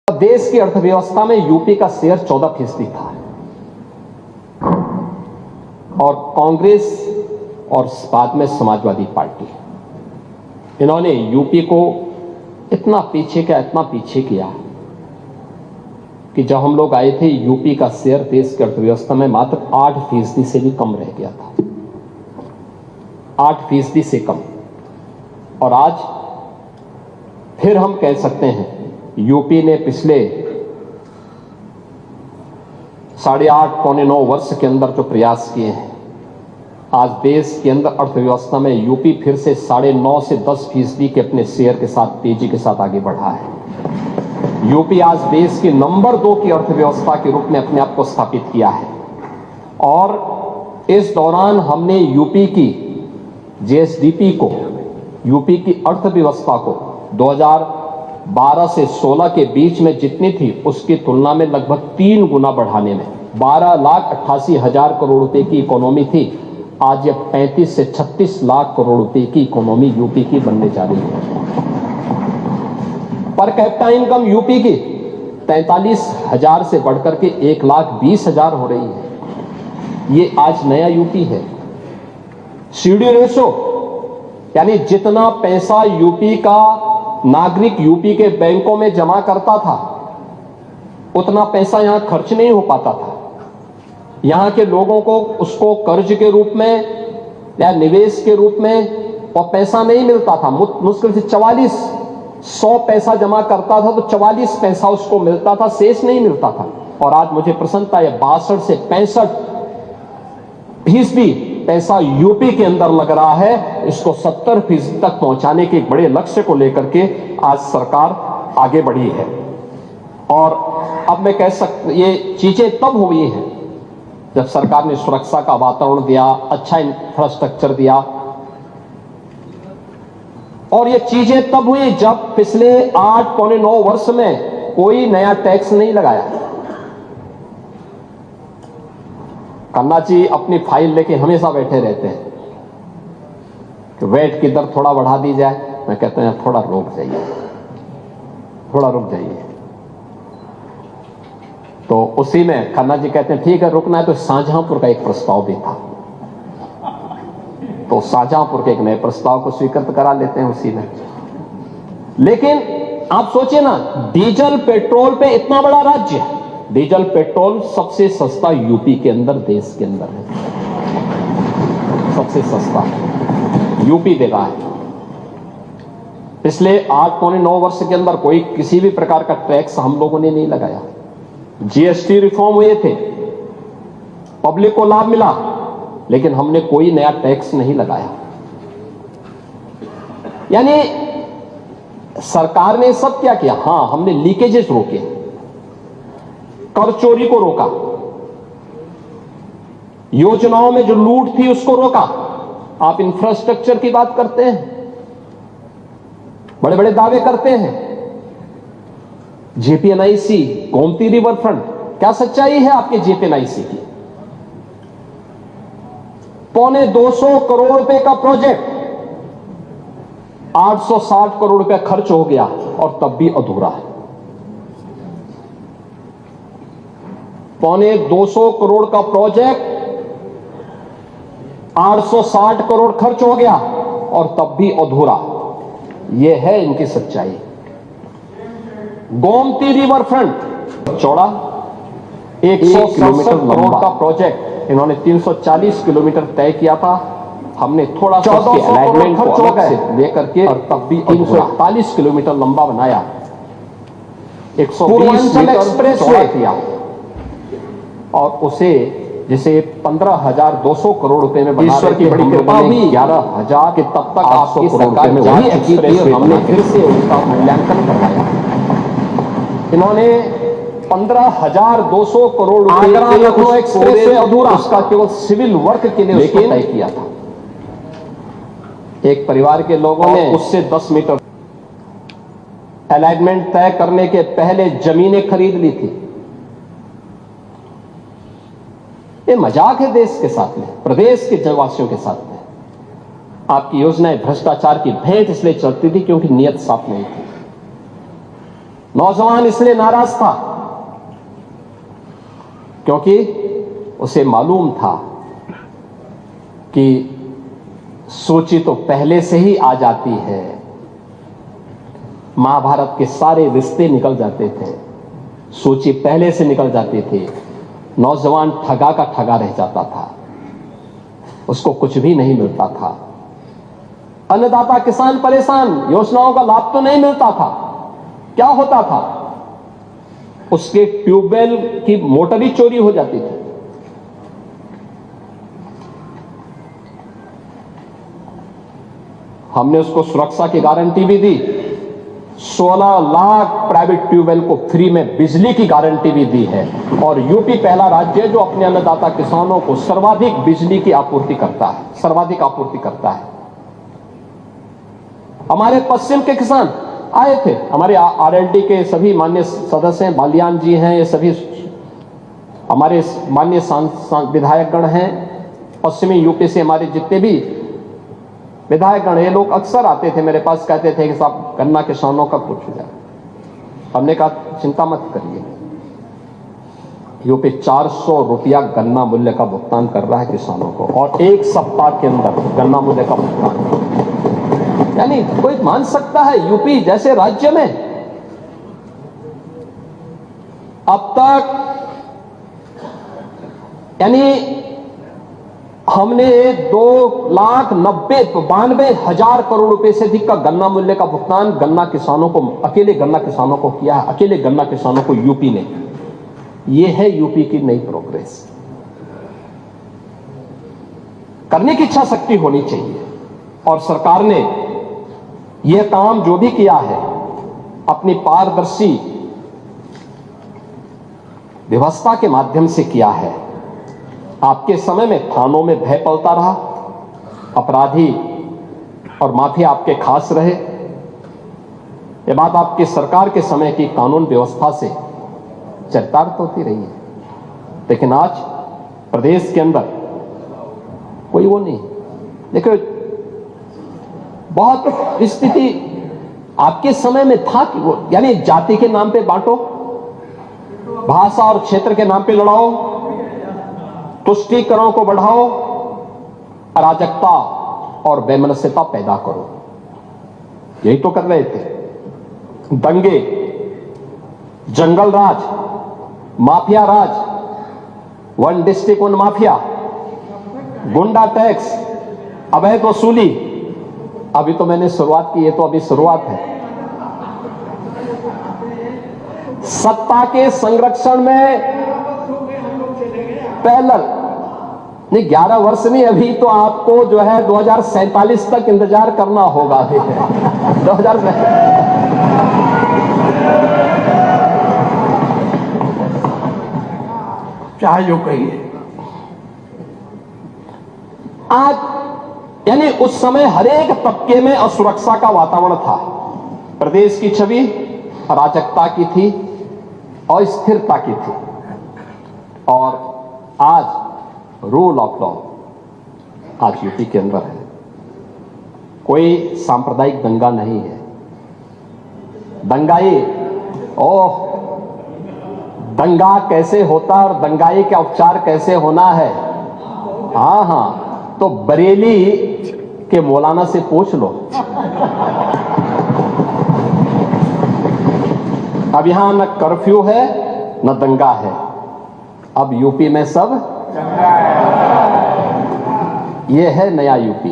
देश की अर्थव्यवस्था में यूपी का शेयर 14% था और कांग्रेस और बाद में समाजवादी पार्टी, इन्होंने यूपी को इतना पीछे किया कि जब हम लोग आए थे यूपी का शेयर देश की अर्थव्यवस्था में मात्र 8% से भी कम रह गया था, 8% से कम। और आज फिर हम कह सकते हैं यूपी ने पिछले 8.5 पौने 9 वर्ष के अंदर जो प्रयास किए हैं, आज देश के अंदर अर्थव्यवस्था में यूपी फिर से 9.5 से 10% के अपने शेयर के साथ तेजी के साथ आगे बढ़ा है। यूपी आज देश की नंबर 2 की अर्थव्यवस्था के रूप में अपने आप को स्थापित किया है और इस दौरान हमने यूपी की जीएसडीपी को, यूपी की अर्थव्यवस्था को 2012 से 16 के बीच में जितनी थी उसकी तुलना में लगभग 3 गुना बढ़ाने में 12,88,000 करोड़ रुपए की इकोनॉमी थी, आज यह 35 से 36 लाख करोड़ रुपए की इकोनॉमी यूपी की बनने जा रही है। पर कैपिटा इनकम यूपी की 43,000 से बढ़कर के 1,20,000 हो रही है। ये आज नया यूपी है। सीडी रेशो यानी जितना पैसा यूपी का नागरिक यूपी के बैंकों में जमा करता था उतना पैसा यहां खर्च नहीं हो पाता था। यहां के लोगों को उसको कर्ज के रूप में या निवेश के रूप में और पैसा नहीं मिलता था। मुश्किल से 4400 पैसा जमा करता था तो 44 पैसा उसको मिलता था, शेष नहीं मिलता था। और आज मुझे प्रसन्नता है 62 से 65% पैसा यूपी के अंदर लग रहा है। इसको 70% तक पहुंचाने के एक बड़े लक्ष्य को लेकर के आज सरकार आगे बढ़ी है। और अब मैं कह सकता, ये चीजें तब हुई हैं जब सरकार ने सुरक्षा का वातावरण दिया, अच्छा इंफ्रास्ट्रक्चर दिया। और ये चीजें तब हुई जब पिछले 8 पौने 9 वर्ष में कोई नया टैक्स नहीं लगाया। खन्ना जी अपनी फाइल लेके हमेशा बैठे रहते हैं कि वैट की दर थोड़ा बढ़ा दी जाए। मैं कहता हूं थोड़ा रुक जाइए, थोड़ा रुक जाइए। तो उसी में खन्ना जी कहते हैं ठीक है रुकना है। तो शाहजहांपुर का एक प्रस्ताव भी था, तो शाहजहांपुर के एक नए प्रस्ताव को स्वीकृत करा लेते हैं उसी में। लेकिन आप सोचिए ना, डीजल पेट्रोल पे इतना बड़ा राज्य, डीजल पेट्रोल सबसे सस्ता यूपी के अंदर, देश के अंदर है, सबसे सस्ता यूपी दे रहा है। पिछले 8 पौने 9 वर्ष के अंदर कोई किसी भी प्रकार का टैक्स हम लोगों ने नहीं लगाया। जीएसटी रिफॉर्म हुए थे, पब्लिक को लाभ मिला, लेकिन हमने कोई नया टैक्स नहीं लगाया। यानी सरकार ने सब क्या किया? हां, हमने लीकेजेस रोके, कर चोरी को रोका, योजनाओं में जो लूट थी उसको रोका। आप इंफ्रास्ट्रक्चर की बात करते हैं, बड़े बड़े दावे करते हैं, जेपीएनआईसी, गोमती रिवर फ्रंट, क्या सच्चाई है आपके जेपीएनआईसी की? 250 करोड़ रुपए का प्रोजेक्ट, 860 करोड़ रुपए खर्च हो गया और तब भी अधूरा है। 250 करोड़ का प्रोजेक्ट, 860 करोड़ खर्च हो गया और तब भी अधूरा। यह है इनकी सच्चाई। गोमती रिवर फ्रंट चौड़ा 160 किलोमीटर करोड़ का प्रोजेक्ट, इन्होंने 340 किलोमीटर तय किया था। हमने थोड़ा सा उसके अलाइनमेंट को अलग से लेकर के और तब भी 341 किलोमीटर लंबा बनाया, 120 मीटर एक्सप्रेस चौड़ा किया और उसे जिसे 15,200 करोड़ रुपए में बना ईश्वर की बड़ी कृपा हुई 11,000 के तब तक आपकी सरकार में वही एक्सप्रेस हमने फिर से उसका मूल्यांकन करवाया। इन्होंने 15,200 करोड़ रुपए लखनऊ एक्सप्रेस से अधूरा, उसका केवल सिविल वर्क के लिए उसको तय किया था। एक परिवार के लोगों ने उससे 10 मीटर अलाइनमेंट तय करने के पहले जमीनें खरीद ली थी। ये मजाक है देश के साथ में, प्रदेश के जनवासियों के साथ में। आपकी योजनाएं भ्रष्टाचार की भेंट इसलिए चलती थी क्योंकि नियत साफ नहीं थी। नौजवान इसलिए नाराज था क्योंकि उसे मालूम था कि सूची तो पहले से ही आ जाती है। महाभारत के सारे रिश्ते निकल जाते थे, सूची पहले से निकल जाती थी। नौजवान ठगा का ठगा रह जाता था, उसको कुछ भी नहीं मिलता था। अन्नदाता किसान परेशान, योजनाओं का लाभ तो नहीं मिलता था। क्या होता था? उसके ट्यूबवेल की मोटर ही चोरी हो जाती थी। हमने उसको सुरक्षा की गारंटी भी दी। 16 लाख प्राइवेट ट्यूबवेल को फ्री में बिजली की गारंटी भी दी है। और यूपी पहला राज्य है जो अपने अन्नदाता किसानों को सर्वाधिक बिजली की आपूर्ति करता है, सर्वाधिक आपूर्ति करता है। हमारे पश्चिम के किसान आए थे, हमारे आरएलडी के सभी माननीय सदस्य हैं, बालियान जी हैं, ये सभी हमारे माननीय विधायकगण हैं। पश्चिमी यूपी से हमारे जितने भी विधायकगण, ये लोग अक्सर आते थे मेरे पास, कहते थे कि साहब गन्ना किसानों का पूछ जाए। हमने कहा चिंता मत करिए, यूपी 400 रुपया गन्ना मूल्य का भुगतान कर रहा है किसानों को, और 1 सप्ताह के अंदर गन्ना मूल्य का भुगतान। यानी कोई मान सकता है यूपी जैसे राज्य में अब तक, यानी हमने 2,92,000 करोड़ रुपए से अधिक का गन्ना मूल्य का भुगतान गन्ना किसानों को, अकेले गन्ना किसानों को किया है, अकेले गन्ना किसानों को यूपी ने। यह है यूपी की नई प्रोग्रेस। करने की इच्छा शक्ति होनी चाहिए, और सरकार ने यह काम जो भी किया है अपनी पारदर्शी व्यवस्था के माध्यम से किया है। आपके समय में थानों में भय पलता रहा, अपराधी और माफिया आपके खास रहे। यह बात आपकी सरकार के समय की कानून व्यवस्था से चरितार्थ होती रही है। लेकिन आज प्रदेश के अंदर कोई वो नहीं। देखो, बहुत स्थिति आपके समय में था कि वो, यानी जाति के नाम पे बांटो, भाषा और क्षेत्र के नाम पे लड़ाओ, तुष्टीकरण को बढ़ाओ, अराजकता और वैमनस्यता पैदा करो। यही तो कर रहे थे। दंगे, जंगल राज, माफिया राज, 1 डिस्ट्रिक्ट 1 माफिया, गुंडा टैक्स, अवैध वसूली। अभी तो मैंने शुरुआत की, ये तो अभी शुरुआत है। सत्ता के संरक्षण में पैरेलल नहीं, 11 वर्ष नहीं, अभी तो आपको जो है 2047 तक इंतजार करना होगा। 2000 चाहे जो कहिए। आज यानी उस समय हर एक तबके में असुरक्षा का वातावरण था। प्रदेश की छवि अराजकता की थी, अस्थिरता की थी। और आज रूल ऑफ लॉ आज यूपी के अंदर है। कोई सांप्रदायिक दंगा नहीं है। दंगाई, ओह, दंगा कैसे होता और दंगाई का उपचार कैसे होना है, हाँ, तो बरेली के मौलाना से पूछ लो। अब यहां न कर्फ्यू है न दंगा है, अब यूपी में सब, ये है नया यूपी।